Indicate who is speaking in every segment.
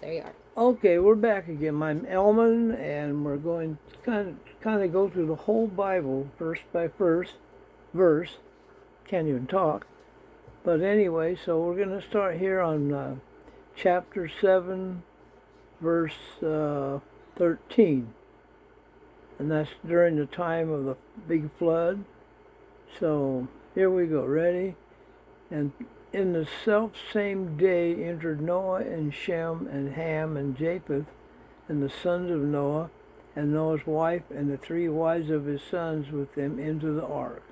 Speaker 1: There you are.
Speaker 2: Okay, we're back again. I'm Almon, and we're going to kind of go through the whole Bible verse by verse. Can't even talk. But anyway, so we're going to start here on chapter 7, verse 13. And that's during the time of the big flood. So here we go. Ready? And in the self-same day entered Noah and Shem and Ham and Japheth and the sons of Noah and Noah's wife and the 3 wives of his sons with them into the ark.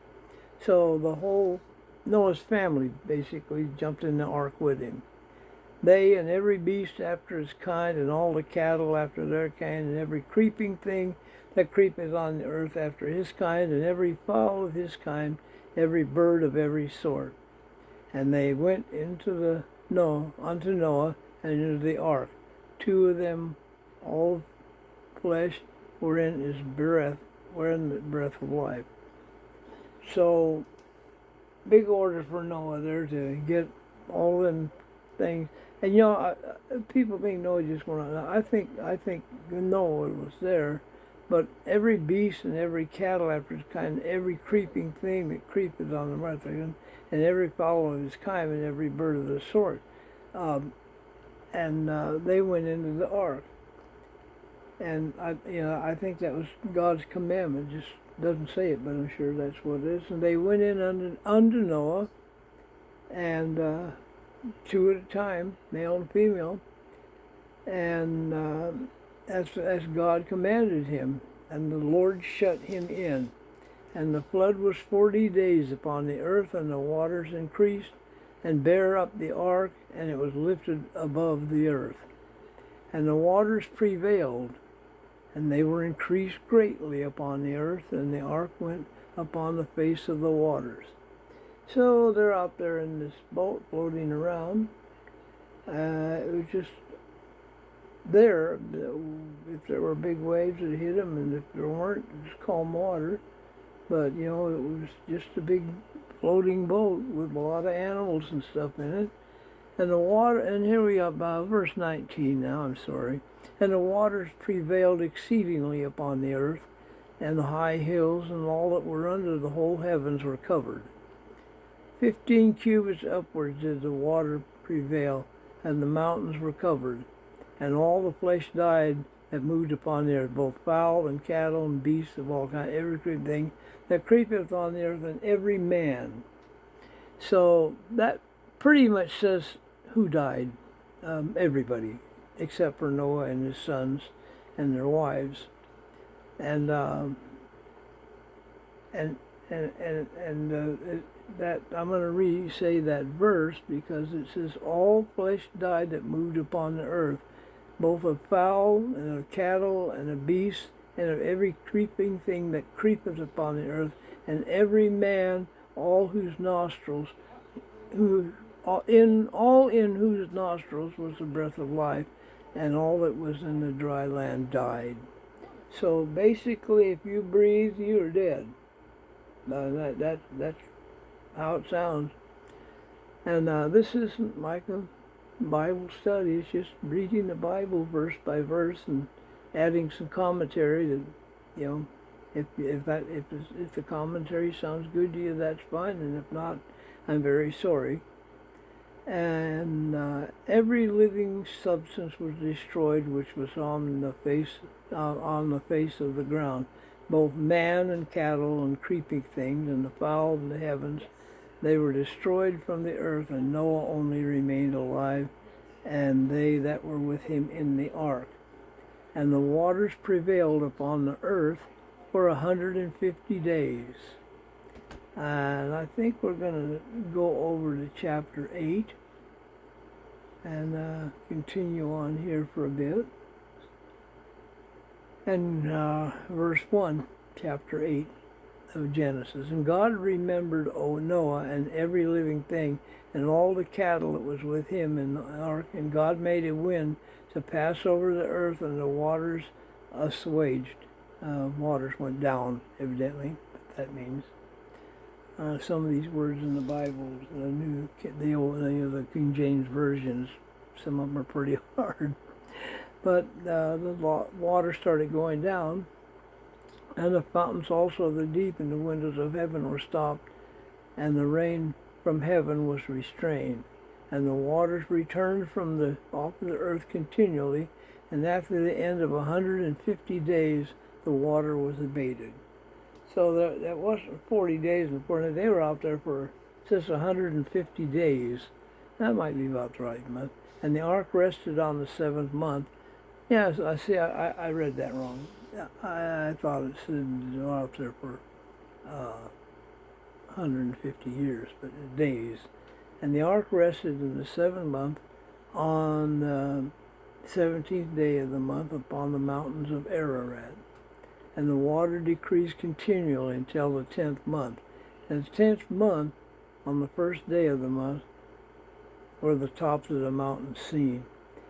Speaker 2: So the whole Noah's family basically jumped in the ark with him. They and every beast after his kind, and all the cattle after their kind, and every creeping thing that creepeth on the earth after his kind, and every fowl of his kind, every bird of every sort. And they went unto Noah and into the ark. 2 of them, all flesh, wherein the breath of life. So, big order for Noah there to get all them things. And people think Noah just went on. I think Noah was there, but every beast and every cattle after its kind, every creeping thing that creepeth on the earth, and every fowl of his kind, and every bird of the sort, they went into the ark. And I think that was God's commandment. Just doesn't say it, but I'm sure that's what it is. And they went in unto Noah, and 2 at a time, male and female, and as God commanded him. And the Lord shut him in. And the flood was 40 days upon the earth, and the waters increased, and bare up the ark, and it was lifted above the earth. And the waters prevailed, and they were increased greatly upon the earth, and the ark went upon the face of the waters. So they're out there in this boat floating around. It was just there. If there were big waves that hit them, and if there weren't, it was calm water. But, it was just a big floating boat with a lot of animals and stuff in it. And the water, and here we are about verse 19 now, I'm sorry. And the waters prevailed exceedingly upon the earth, and the high hills and all that were under the whole heavens were covered. 15 cubits upwards did the water prevail, and the mountains were covered. And all the flesh died that moved upon the earth, both fowl and cattle and beasts of all kinds, every creeping thing that creepeth on the earth, and every man. So that pretty much says who died. Everybody, except for Noah and his sons and their wives. And that I'm going to say that verse because it says all flesh died that moved upon the earth, both of fowl and of cattle and of beasts, and of every creeping thing that creepeth upon the earth, and every man, all in whose nostrils was the breath of life, and all that was in the dry land died. So basically, if you breathe, you are dead. That's how it sounds. And this isn't like a Bible study. It's just reading the Bible verse by verse and adding some commentary that, if the commentary sounds good to you, that's fine, and if not, I'm very sorry. And every living substance was destroyed which was on the face of the ground, both man and cattle and creeping things and the fowl of the heavens. They were destroyed from the earth, and Noah only remained alive, and they that were with him in the ark. And the waters prevailed upon the earth for 150 days. And I think we're going to go over to chapter 8 and continue on here for a bit. And verse 1, chapter 8 of Genesis. And God remembered Noah and every living thing, and all the cattle that was with him in the ark. And God made a wind to pass over the earth, and the waters assuaged. Waters went down, evidently, what that means. Some of these words in the Bible, the King James versions, some of them are pretty hard. But the water started going down, and the fountains also of the deep and the windows of heaven were stopped, and the rain from heaven was restrained. And the waters returned from the off of the earth continually, and after the end of 150 days the water was abated. So that wasn't 40 days and 40. They were out there for just 150 days. That might be about the right month. And the ark rested on the 7th month. Yes, I see. I read that wrong. I thought it said they were out there for 150 years, but days. And the ark rested in the 7th month on the 17th day of the month upon the mountains of Ararat. And the water decreased continually until the 10th month. And the 10th month, on the first day of the month, were the tops of the mountains seen.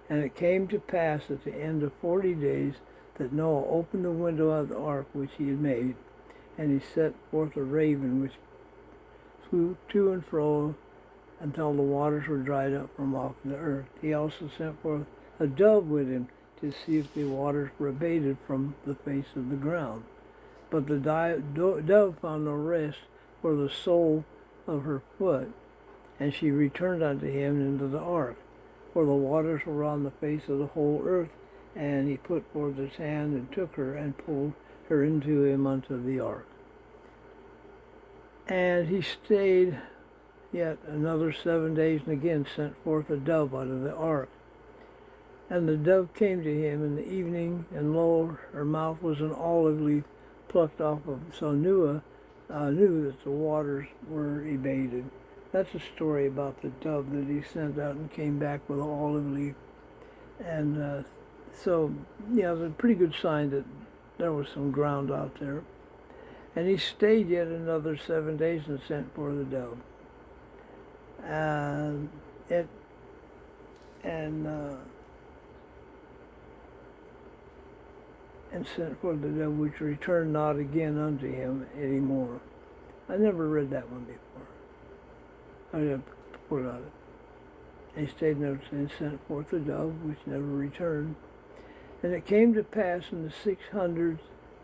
Speaker 2: And it came to pass at the end of 40 days that Noah opened the window of the ark which he had made, and he set forth a raven which flew to and fro until the waters were dried up from off the earth. He also sent forth a dove with him to see if the waters were abated from the face of the ground. But the dove found no rest for the sole of her foot, and she returned unto him into the ark. For the waters were on the face of the whole earth, and he put forth his hand and took her and pulled her into him unto the ark. And he stayed yet another 7 days, and again sent forth a dove out of the ark. And the dove came to him in the evening, and lo, her mouth was an olive leaf plucked off of. So Noah knew that the waters were abated. That's a story about the dove that he sent out and came back with an olive leaf. And so, yeah, it was a pretty good sign that there was some ground out there. And he stayed yet another 7 days and sent for the dove. And sent for the dove, which returned not again unto him any more. I never read that one before. I had to put on it. And he stayed and sent forth the dove, which never returned. And it came to pass in the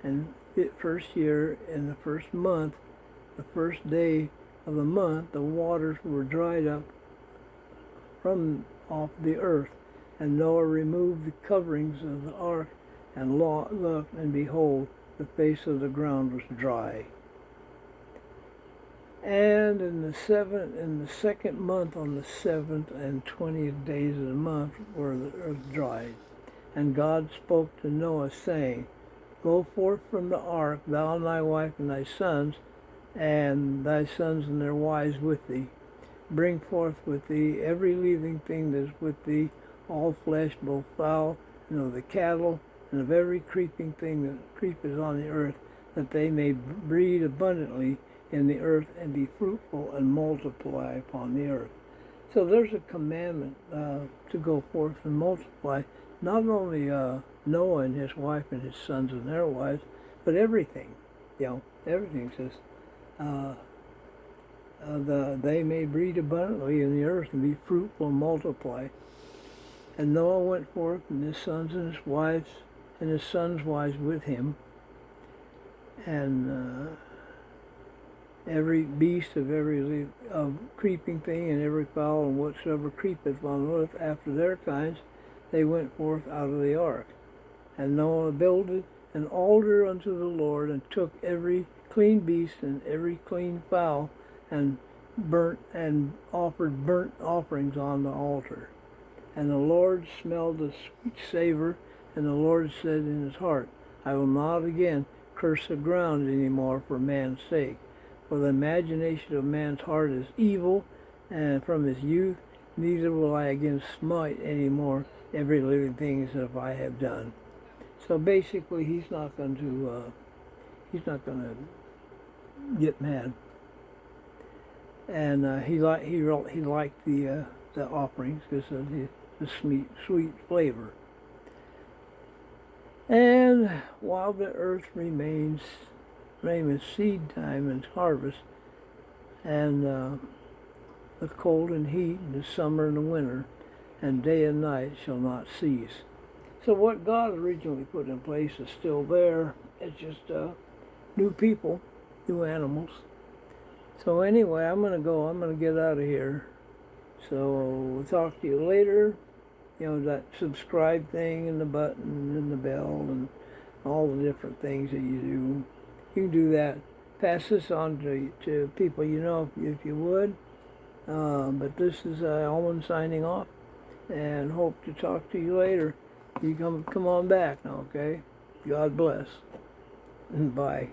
Speaker 2: 601st year, in the first month, the first day of the month, the waters were dried up from off the earth. And Noah removed the coverings of the ark, and looked, and behold, the face of the ground was dry. And in the 2nd month, on the 7th and 20th days of the month, were the earth dried. And God spoke to Noah, saying, Go forth from the ark, thou and thy wife and thy sons and their wives with thee. Bring forth with thee every living thing that is with thee, all flesh, both fowl and of the cattle, and of every creeping thing that creepeth on the earth, that they may breed abundantly in the earth, and be fruitful and multiply upon the earth. So there's a commandment to go forth and multiply, not only Noah and his wife and his sons and their wives, but everything. Everything says they may breed abundantly in the earth and be fruitful and multiply. And Noah went forth, and his sons and his wives, and his sons' wives with him, and every beast of every creeping thing, and every fowl, and whatsoever creepeth on the earth after their kinds, they went forth out of the ark. And Noah builded an altar unto the Lord, and took every clean beast and every clean fowl, and offered burnt offerings on the altar. And the Lord smelled the sweet savor, and the Lord said in his heart, I will not again curse the ground any more for man's sake. For the imagination of man's heart is evil, and from his youth, neither will I again smite any more every living thing as if I have done. So basically, he's not going to get mad, and he liked the offerings because of the sweet flavor. And while the earth remains seed time and harvest, and the cold and heat, and the summer and the winter, and day and night shall not cease. So what God originally put in place is still there. It's just new people, new animals. So anyway, I'm going to go. I'm going to get out of here. So we'll talk to you later. You know, that subscribe thing and the button and the bell and all the different things that you do. You can do that. Pass this on to people you know if you would. But this is Almon signing off, and hope to talk to you later. You come on back now, okay? God bless. Bye.